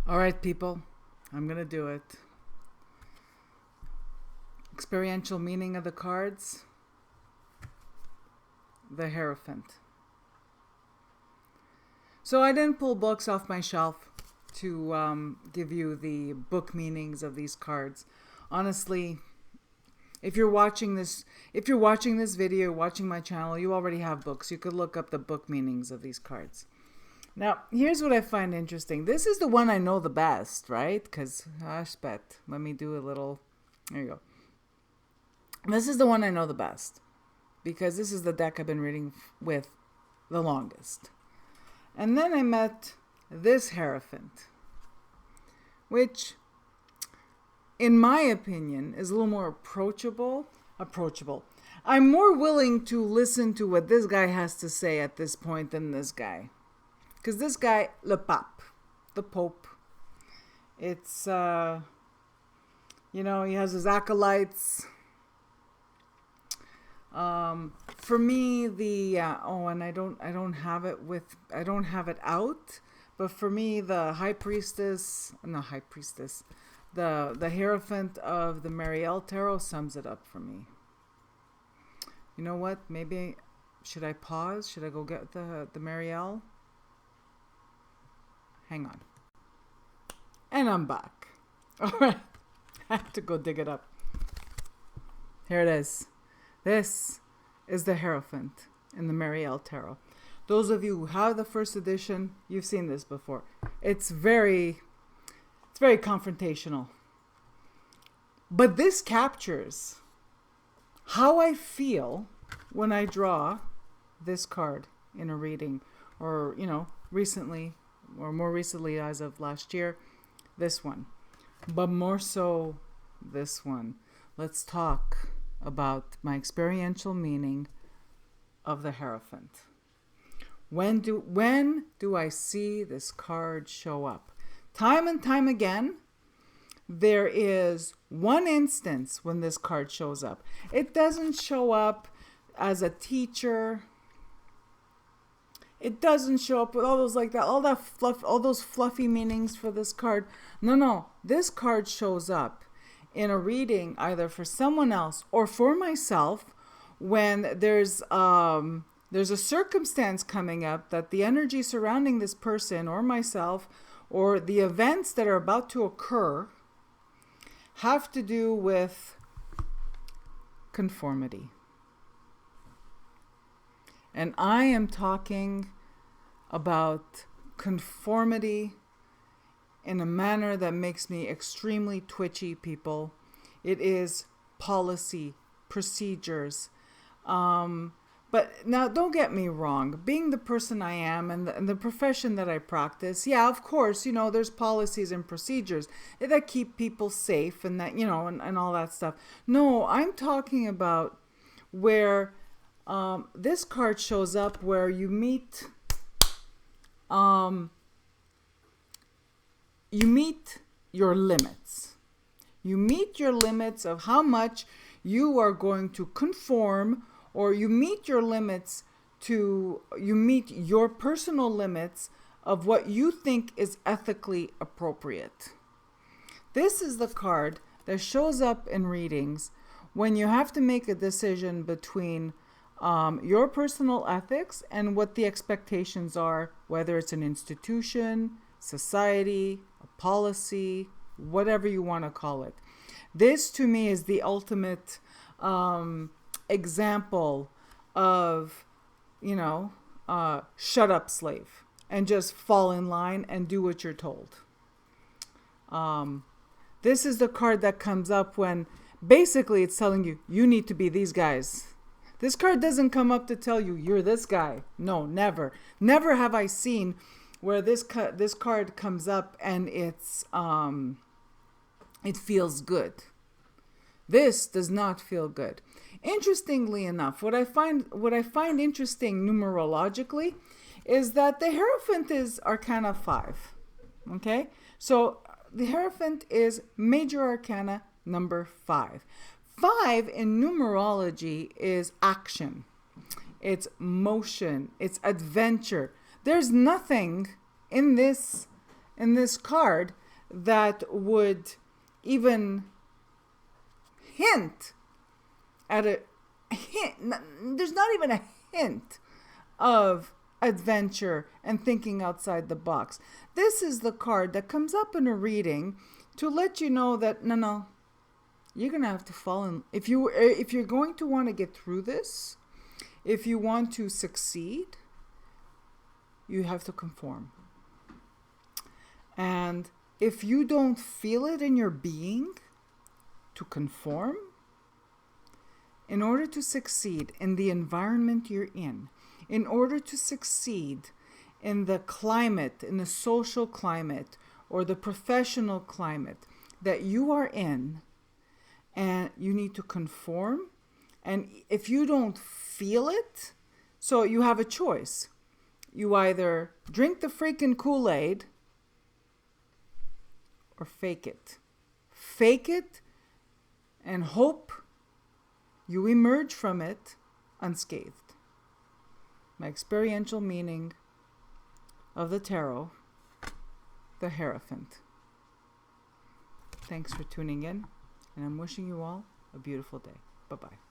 All right, people, I'm going to do it. Experiential meaning of the cards. The Hierophant. So I didn't pull books off my shelf to give you the book meanings of these cards. Honestly, if you're watching this video, watching my channel, you already have books. You could look up the book meanings of these cards. Now, here's what I find interesting. This is the one I know the best, right? Because, bet. Let me do a little... There you go. This is the one I know the best. Because this is the deck I've been reading with the longest. And then I met this Hierophant. Which, in my opinion, is a little more approachable. I'm more willing to listen to what this guy has to say at this point than this guy. Because this guy, Le Pape, the Pope, it's, he has his acolytes. For me, and I don't have it out, but for me, the the Hierophant of the Mariel Tarot sums it up for me. You know what? Maybe, should I pause? Should I go get the Mariel? Hang on. And I'm back. All right. I have to go dig it up. Here it is. This is the Hierophant in the Mariel Tarot. Those of you who have the first edition, you've seen this before. It's very confrontational. But this captures how I feel when I draw this card in a reading, or, recently, or more recently as of last year, this one. But more so, this one. Let's talk about my experiential meaning of the Hierophant. When do I see this card show up? Time and time again, there is one instance when this card shows up. It doesn't show up as a teacher. It doesn't show up with all those all those fluffy meanings for this card. No. This card shows up in a reading either for someone else or for myself when there's a circumstance coming up that the energy surrounding this person or myself or the events that are about to occur have to do with conformity. And I am talking about conformity in a manner that makes me extremely twitchy, people. It is policy, procedures. But now, don't get me wrong. Being the person I am and the profession that I practice, yeah, of course, there's policies and procedures that keep people safe and that, and all that stuff. No, I'm talking about where this card shows up where you meet your limits. You meet your limits of how much you are going to conform, or you meet your personal limits of what you think is ethically appropriate. This is the card that shows up in readings when you have to make a decision between your personal ethics and what the expectations are, whether it's an institution, society, a policy, whatever you want to call it. This, to me, is the ultimate example of, shut up, slave, and just fall in line and do what you're told. This is the card that comes up when basically it's telling you, you need to be these guys. This card doesn't come up to tell you you're this guy. No, never. Never have I seen where this card comes up and it feels good. This does not feel good. Interestingly enough, what I find interesting numerologically is that the Hierophant is Arcana 5. Okay? So the Hierophant is Major Arcana number 5. 5 in numerology is action. It's motion. It's adventure. There's nothing in this in this card that would even hint at a hint. There's not even a hint of adventure and thinking outside the box. This is the card that comes up in a reading to let you know that no, you're gonna have to fall in. If you're going to want to get through this, if you want to succeed, you have to conform. And if you don't feel it in your being to conform, in order to succeed in the environment you're in order to succeed in the climate, in the social climate or the professional climate that you are in, and you need to conform. And if you don't feel it, so you have a choice. You either drink the freaking Kool-Aid or fake it. Fake it and hope you emerge from it unscathed. My experiential meaning of the tarot, the Hierophant. Thanks for tuning in, and I'm wishing you all a beautiful day. Bye-bye.